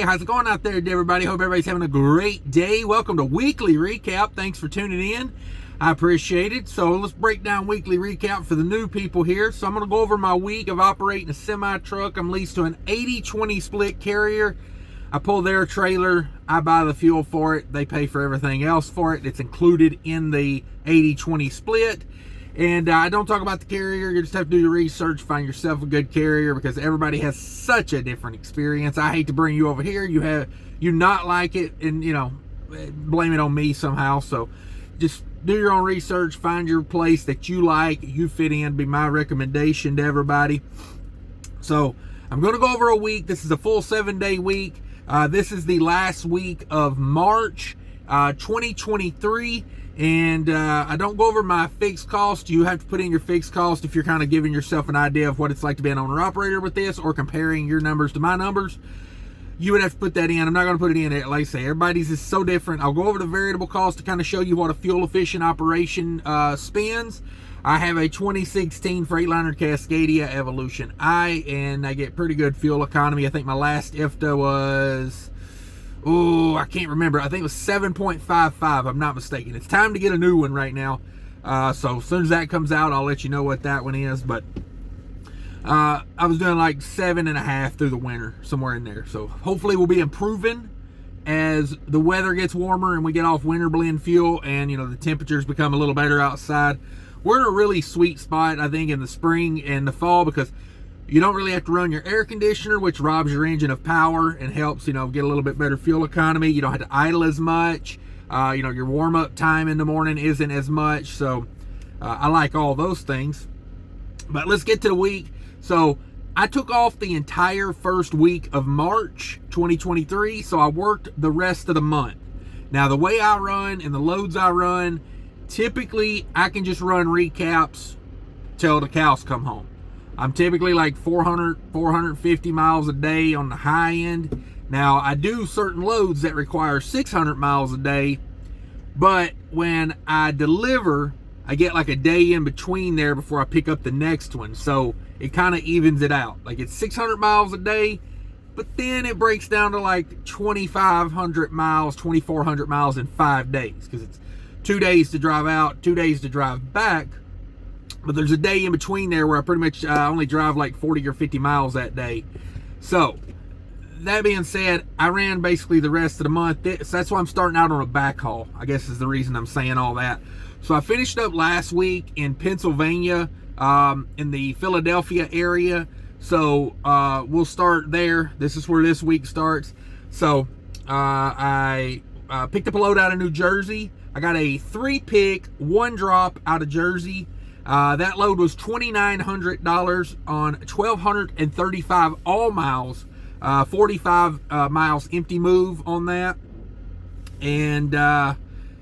how's it going out there, everybody? Hope everybody's having a great day. Welcome to Weekly Recap. Thanks for tuning in. I appreciate it. So let's break down Weekly Recap for the new people here. So I'm going to go over my week of operating a semi-truck. I'm leased to an 80-20 split carrier. I pull their trailer. I buy the fuel for it. They pay for everything else for it. It's included in the 80-20 split. And I don't talk about the carrier. You just have to do your research, find yourself a good carrier, because everybody has such a different experience. I hate to bring you over here. You not like it and, blame it on me somehow. So just do your own research, find your place that you like, you fit in, be my recommendation to everybody. So I'm going to go over a week. This is a full 7-day week. This is the last week of March 2023. And I don't go over my fixed cost. You have to put in your fixed cost if you're kind of giving yourself an idea of what it's like to be an owner-operator with this, or comparing your numbers to my numbers. You would have to put that in. I'm not going to put it in. Like I say, everybody's is so different. I'll go over the variable cost to kind of show you what a fuel-efficient operation spends. I have a 2016 Freightliner Cascadia Evolution I, and I get pretty good fuel economy. I think my last ifta was... I can't remember. I think it was 7.55. I'm not mistaken. It's time to get a new one right now. So as soon as that comes out, I'll let you know what that one is. But I was doing like 7.5 through the winter, somewhere in there. So hopefully we'll be improving as the weather gets warmer and we get off winter blend fuel and, the temperatures become a little better outside. We're in a really sweet spot, I think, in the spring and the fall, because you don't really have to run your air conditioner, which robs your engine of power and helps, get a little bit better fuel economy. You don't have to idle as much. Your warm-up time in the morning isn't as much. So I like all those things. But let's get to the week. So I took off the entire first week of March 2023. So I worked the rest of the month. Now, the way I run and the loads I run, typically I can just run recaps till the cows come home. I'm typically like 400, 450 miles a day on the high end. Now, I do certain loads that require 600 miles a day, but when I deliver, I get like a day in between there before I pick up the next one. So it kind of evens it out. Like, it's 600 miles a day, but then it breaks down to like 2,500 miles, 2,400 miles in 5 days, because it's 2 days to drive out, 2 days to drive back. But there's a day in between there where I pretty much only drive like 40 or 50 miles that day. So, that being said, I ran basically the rest of the month. So that's why I'm starting out on a backhaul, I guess is the reason I'm saying all that. So I finished up last week in Pennsylvania, in the Philadelphia area. So we'll start there. This is where this week starts. So I picked up a load out of New Jersey. I got a 3-pick, 1-drop out of Jersey. That load was $2,900 on 1,235 all miles, 45 miles empty move on that. And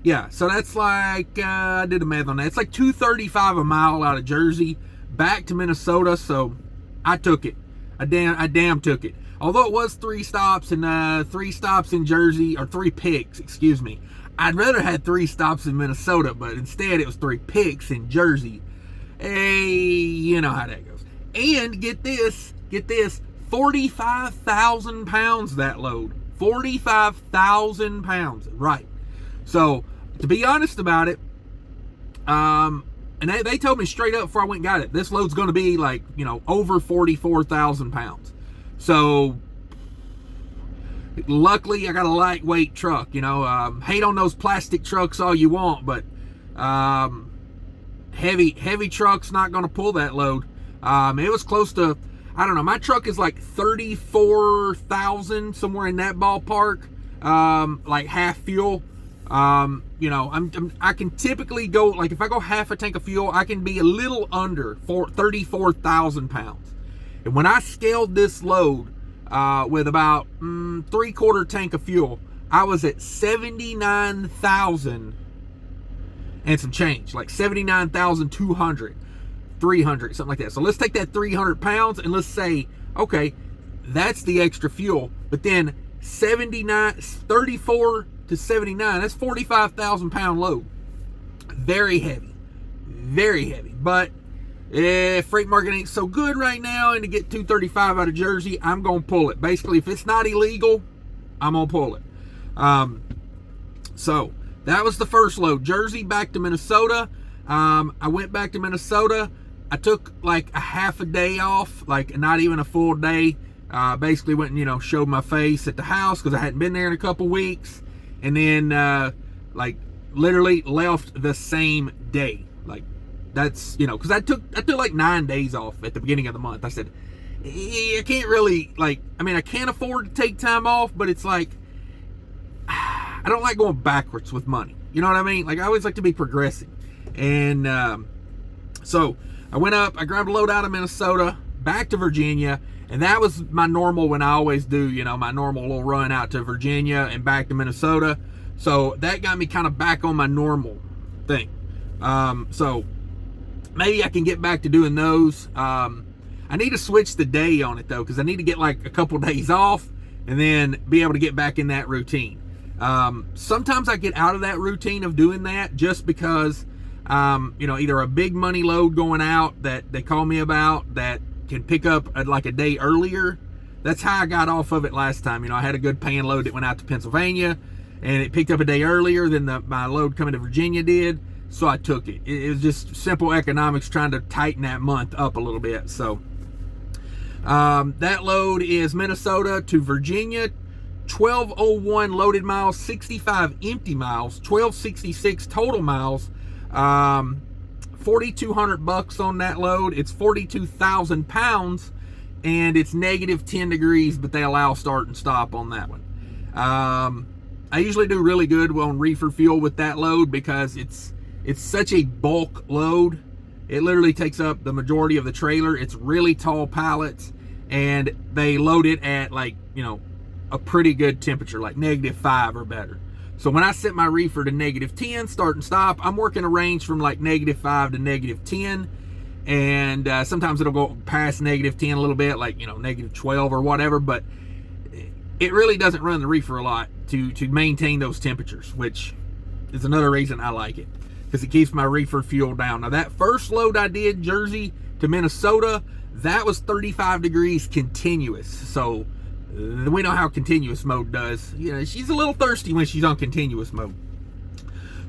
yeah, so that's like, I did the math on that. It's like $235 a mile out of Jersey back to Minnesota. So I took it. I damn took it. Although it was 3 stops and 3 stops in Jersey, or 3 picks, excuse me. I'd rather had 3 stops in Minnesota, but instead it was 3 picks in Jersey. Hey, you know how that goes. And get this, 45,000 pounds that load. 45,000 pounds, right. So, to be honest about it, and they told me straight up before I went and got it, this load's going to be like, over 44,000 pounds. So, luckily I got a lightweight truck, hate on those plastic trucks all you want, but heavy truck's not going to pull that load. It was close to, I don't know, my truck is like 34,000, somewhere in that ballpark, like half fuel. I can typically go, like if I go half a tank of fuel, I can be a little under 34,000 pounds. And when I scaled this load with about 3/4 tank of fuel, I was at 79,000 and some change, like 79,200, 300, something like that. So let's take that 300 pounds and let's say, okay, that's the extra fuel. But then 34 to 79, that's 45,000 pound load. Very heavy, very heavy. But freight market ain't so good right now, and to get 235 out of Jersey, I'm gonna pull it. Basically, if it's not illegal, I'm gonna pull it. So that was the first load. Jersey back to Minnesota. I went back to Minnesota. I took like a half a day off, like not even a full day. Basically went and, you know, showed my face at the house because I hadn't been there in a couple weeks. And then like literally left the same day. Like that's, you know, because I took like 9 days off at the beginning of the month. I said, I can't really, like, I mean, I can't afford to take time off, but it's like, I don't like going backwards with money. You know what I mean? Like, I always like to be progressive. And so I went up, I grabbed a load out of Minnesota, back to Virginia, and that was my normal when I always do, you know, my normal little run out to Virginia and back to Minnesota. So that got me kind of back on my normal thing. So maybe I can get back to doing those. I need to switch the day on it though, because I need to get like a couple days off and then be able to get back in that routine. Sometimes I get out of that routine of doing that just because, you know, either a big money load going out that they call me about that can pick up like a day earlier. That's how I got off of it last time. You know, I had a good paying load that went out to Pennsylvania and it picked up a day earlier than my load coming to Virginia did. So I took it. It was just simple economics trying to tighten that month up a little bit. So that load is Minnesota to Virginia, 1201 loaded miles, 65 empty miles, 1266 total miles, 4,200 bucks on that load. It's 42,000 pounds and it's negative 10 degrees, but they allow start and stop on that one. I usually do really good on reefer fuel with that load because it's such a bulk load. It literally takes up the majority of the trailer. It's really tall pallets and they load it at, like, you know, a pretty good temperature, like -5 or better. So when I set my reefer to -10 start and stop, I'm working a range from like -5 to -10, and sometimes it'll go past -10 a little bit, like, you know, -12 or whatever, but it really doesn't run the reefer a lot to maintain those temperatures, which is another reason I like it, because it keeps my reefer fuel down. Now that first load I did, Jersey to Minnesota, that was 35 degrees continuous. So we know how continuous mode does. You know, she's a little thirsty when she's on continuous mode.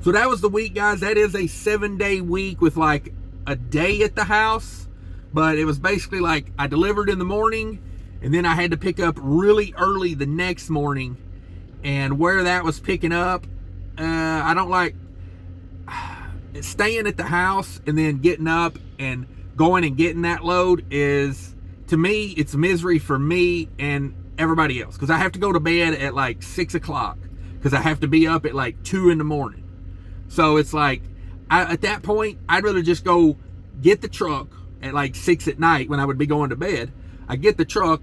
So that was the week, guys. That is a 7-day week with like a day at the house, but it was basically like I delivered in the morning and then I had to pick up really early the next morning. And where that was picking up, I don't like staying at the house and then getting up and going and getting that load. Is, to me, it's misery for me and everybody else, because I have to go to bed at like 6 o'clock because I have to be up at like 2 in the morning. So it's like, at that point, I'd rather just go get the truck at like 6 at night when I would be going to bed. I get the truck,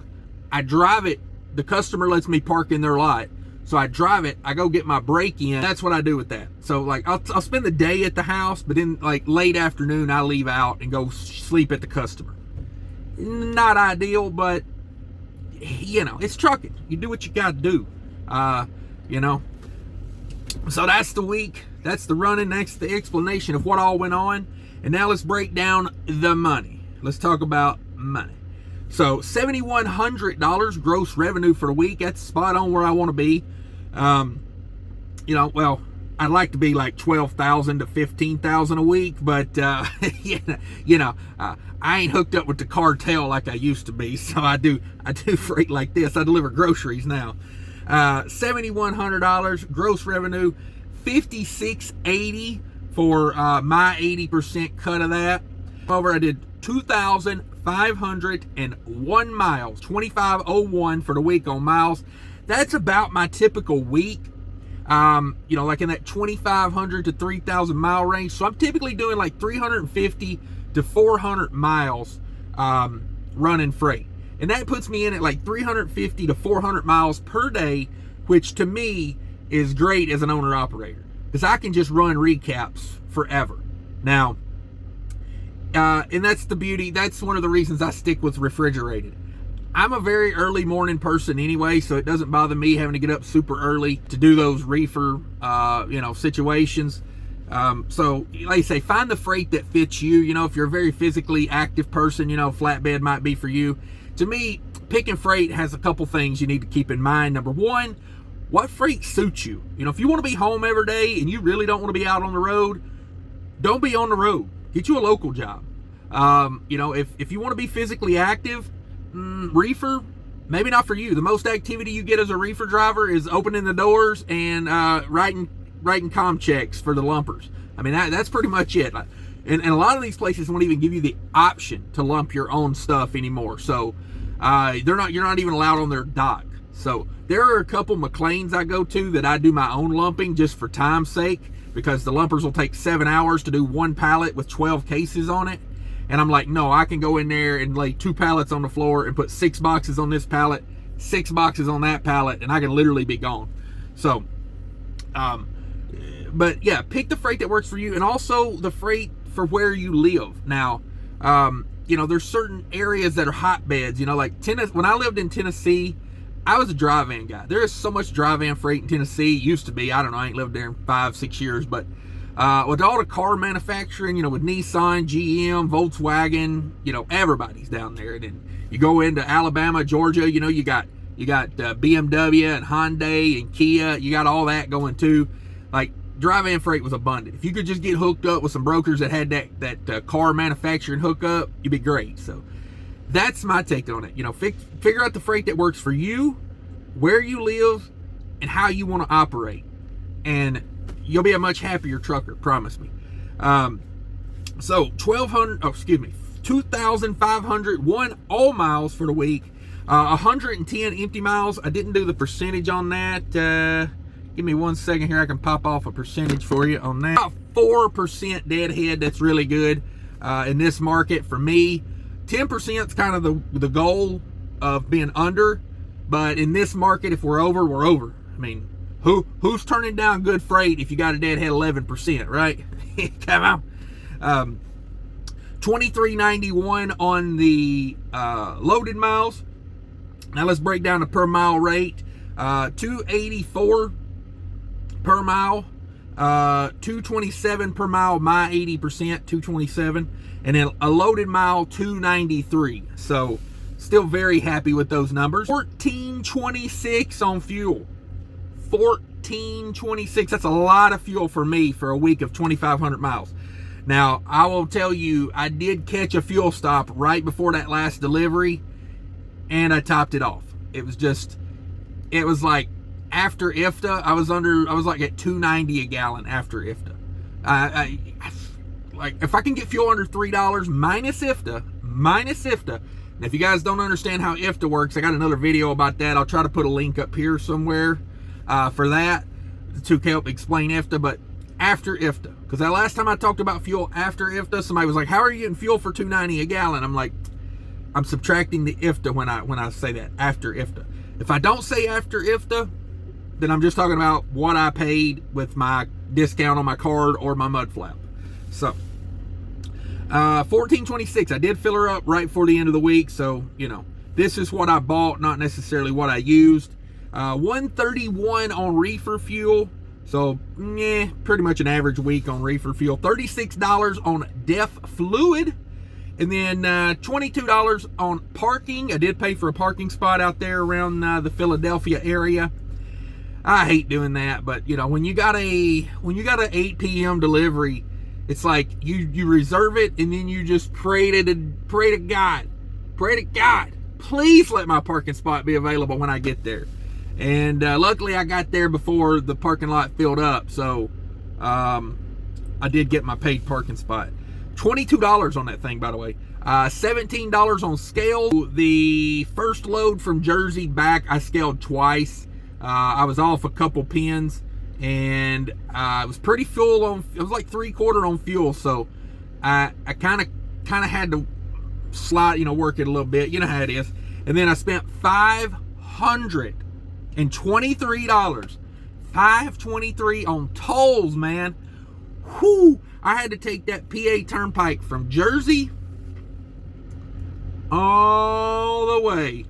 I drive it, the customer lets me park in their lot, so I drive it, I go get my break in. That's what I do with that. So like I'll spend the day at the house, but then like late afternoon I leave out and go sleep at the customer. Not ideal, but you know, it's trucking. You do what you got to do. You know, so that's the week. That's the running. That's the explanation of what all went on. And now let's break down the money. Let's talk about money. So $7,100 gross revenue for the week. That's spot on where I want to be. You know, well, I'd like to be like 12,000 to 15,000 a week, but you know, I ain't hooked up with the cartel like I used to be. So I do freight like this. I deliver groceries now. $7,100 gross revenue, $5,680 for my 80% cut of that. However, I did 2,501 miles, 2,501 for the week on miles. That's about my typical week. You know, like in that 2,500 to 3,000 mile range. So I'm typically doing like 350 to 400 miles running freight. And that puts me in at like 350 to 400 miles per day, which to me is great as an owner operator, because I can just run recaps forever. Now, and that's the beauty. That's one of the reasons I stick with refrigerated. I'm a very early morning person anyway, so it doesn't bother me having to get up super early to do those reefer, you know, situations. So like I say, find the freight that fits you. You know, if you're a very physically active person, you know, flatbed might be for you. To me, picking freight has a couple things you need to keep in mind. Number one, what freight suits you. You know, if you want to be home every day and you really don't want to be out on the road, don't be on the road. Get you a local job. You know, if you want to be physically active, reefer, maybe not for you. The most activity you get as a reefer driver is opening the doors and writing com checks for the lumpers. I mean, that's pretty much it. And a lot of these places won't even give you the option to lump your own stuff anymore. So you're not even allowed on their dock. So there are a couple McLean's I go to that I do my own lumping just for time's sake, because the lumpers will take 7 hours to do one pallet with 12 cases on it. And I'm like, no, I can go in there and lay 2 pallets on the floor and put 6 boxes on this pallet, 6 boxes on that pallet, and I can literally be gone. So, but yeah, pick the freight that works for you, and also the freight for where you live. Now, you know, there's certain areas that are hotbeds, you know, like Tennessee. When I lived in Tennessee, I was a dry van guy. There is so much dry van freight in Tennessee. It used to be. I don't know. I ain't lived there in 5-6 years, but with all the car manufacturing, you know, with Nissan, GM, Volkswagen, you know, everybody's down there. And then you go into Alabama, Georgia, you know, you got BMW and Hyundai and Kia. You got all that going too. Like, dry van freight was abundant. If you could just get hooked up with some brokers that had that car manufacturing hookup, you'd be great. So that's my take on it. You know, figure out the freight that works for you, where you live, and how you want to operate, and you'll be a much happier trucker, promise me. So 2,501 all miles for the week, 110 empty miles. I didn't do the percentage on that. Give me 1 second here. I can pop off a percentage for you on that. About 4% deadhead. That's really good in this market for me. 10% is kind of the goal of being under, but in this market, if we're over, we're over. I mean, who's turning down good freight if you got a deadhead 11%, right? Come on. 23.91 on the loaded miles. Now let's break down the per mile rate. 284 per mile, 227 per mile, my 80%, 227, and then a loaded mile, 293. So still very happy with those numbers. 14.26 on fuel. 14.26. That's a lot of fuel for me for a week of 2,500 miles. Now, I will tell you, I did catch a fuel stop right before that last delivery, and I topped it off. It was like after ifta, I was like at 2.90 a gallon after ifta. Like, if I can get fuel under $3 minus ifta, and if you guys don't understand how ifta works, I got another video about that. I'll try to put a link up here somewhere for that to help explain ifta. But after ifta, because that last time I talked about fuel after ifta, somebody was like, how are you getting fuel for $2.90 a gallon? I'm like, I'm subtracting the ifta when I say that, after ifta. If I don't say after ifta, then I'm just talking about what I paid with my discount on my card or my Mudflap. So 14.26. I did fill her up right before the end of the week, so you know, this is what I bought, not necessarily what I used. 131 on reefer fuel, so pretty much an average week on reefer fuel. $36 on DEF fluid, and then $22 on parking. I did pay for a parking spot out there around the Philadelphia area. I hate doing that, but you know, when you got a 8 p.m. delivery, it's like you reserve it, and then you just pray to God, please let my parking spot be available when I get there. And luckily I got there before the parking lot filled up, so I did get my paid parking spot. $22 on that thing, by the way. $17 on scale. The first load from Jersey back, I scaled twice. I was off a couple pins, and it was pretty full on. It was like 3/4 on fuel, so I kind of had to slide, you know, work it a little bit. You know how it is. And then I spent $523, $523 on tolls, man. Whoo! I had to take that PA Turnpike from Jersey all the way.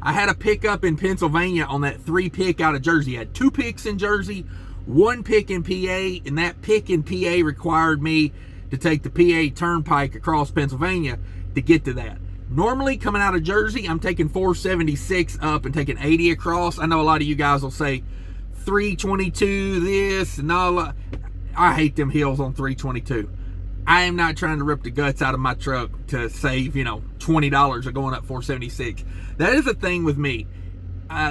I had a pickup in Pennsylvania on that 3 pick out of Jersey. I had 2 picks in Jersey, 1 pick in PA, and that pick in PA required me to take the PA Turnpike across Pennsylvania to get to that. Normally coming out of Jersey, I'm taking 476 up and taking 80 across. I know a lot of you guys will say 322 this and all. I hate them hills on 322. I am not trying to rip the guts out of my truck to save, $20 of going up 476. That is a thing with me.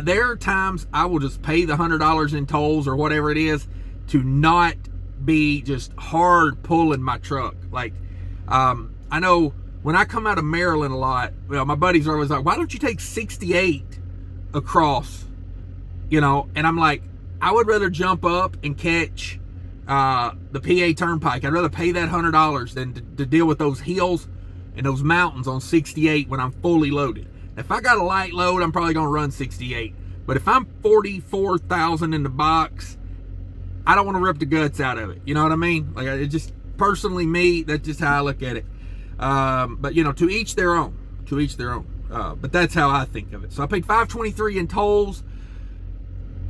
There are times I will just pay the $100 in tolls or whatever it is to not be just hard pulling my truck. Like, I know when I come out of Maryland a lot, my buddies are always like, why don't you take 68 across? And I'm like, I would rather jump up and catch the PA Turnpike. I'd rather pay that $100 than to deal with those hills and those mountains on 68 when I'm fully loaded. If I got a light load, I'm probably going to run 68. But if I'm 44,000 in the box, I don't want to rip the guts out of it. You know what I mean? Like, it just, personally me, that's just how I look at it. But to each their own. To each their own. But that's how I think of it. So I paid $523 in tolls.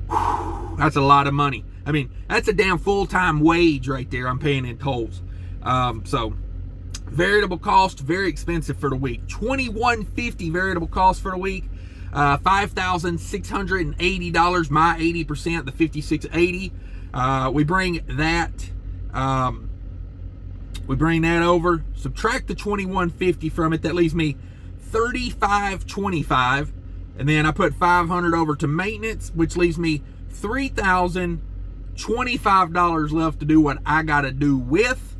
Whew, that's a lot of money. I mean, that's a damn full-time wage right there I'm paying in tolls. So variable cost, very expensive for the week. $2,150 variable cost for the week. $5,680, my 80%, the 5680. We bring that over, subtract the $2,150 from it. That leaves me $3,525, and then I put $500 over to maintenance, which leaves me $3,025 left to do what I gotta do with.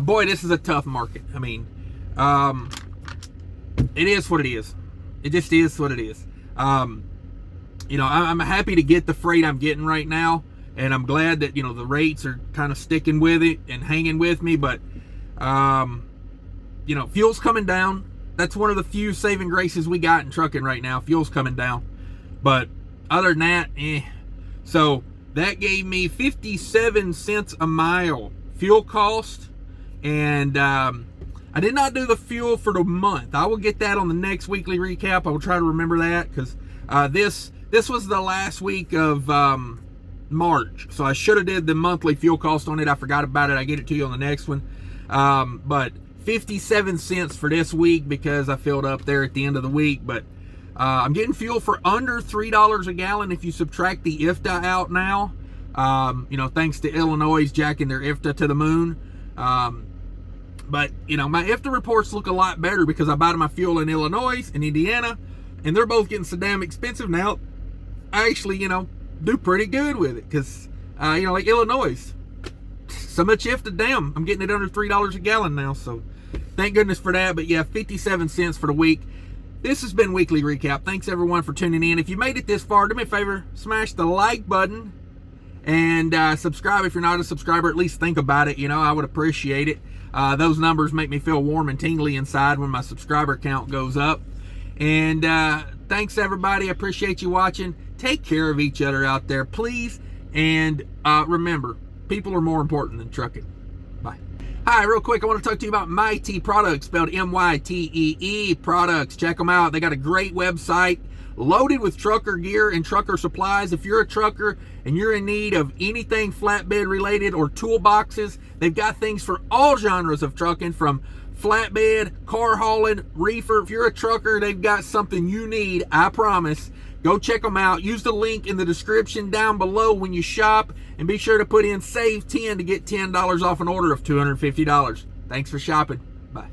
Boy, this is a tough market. I mean, it is what it is. It just is what it is. I'm happy to get the freight I'm getting right now, and I'm glad that the rates are kind of sticking with it and hanging with me. But fuel's coming down. That's one of the few saving graces we got in trucking right now. Fuel's coming down. But other than that, So that gave me 57 cents a mile fuel cost, and I did not do the fuel for the month. I will get that on the next weekly recap. I will try to remember that, because this was the last week of March, so I should have did the monthly fuel cost on it. I forgot about it. I get it to you on the next one. But 57 cents for this week because I filled up there at the end of the week. But I'm getting fuel for under $3 a gallon if you subtract the ifta out now. Thanks to Illinois jacking their ifta to the moon. But my ifta reports look a lot better because I buy my fuel in Illinois and Indiana, and they're both getting so damn expensive now. I actually, do pretty good with it, because like Illinois, so much ifta, damn, I'm getting it under $3 a gallon now, so thank goodness for that. But yeah, 57 cents for the week. This has been Weekly Recap. Thanks everyone for tuning in. If you made it this far, do me a favor, smash the like button and subscribe if you're not a subscriber. At least think about it. I would appreciate it. Those numbers make me feel warm and tingly inside when my subscriber count goes up. And thanks everybody. I appreciate you watching. Take care of each other out there, please. And remember, people are more important than trucking. Bye. Hi, real quick, I want to talk to you about Mytee Products, spelled M-Y-T-E-E Products. Check them out. They got a great website loaded with trucker gear and trucker supplies. If you're a trucker and you're in need of anything flatbed related or toolboxes, they've got things for all genres of trucking, from flatbed, car hauling, reefer. If you're a trucker, they've got something you need, I promise. Go check them out. Use the link in the description down below when you shop, and be sure to put in save 10 to get $10 off an order of $250. Thanks for shopping. Bye.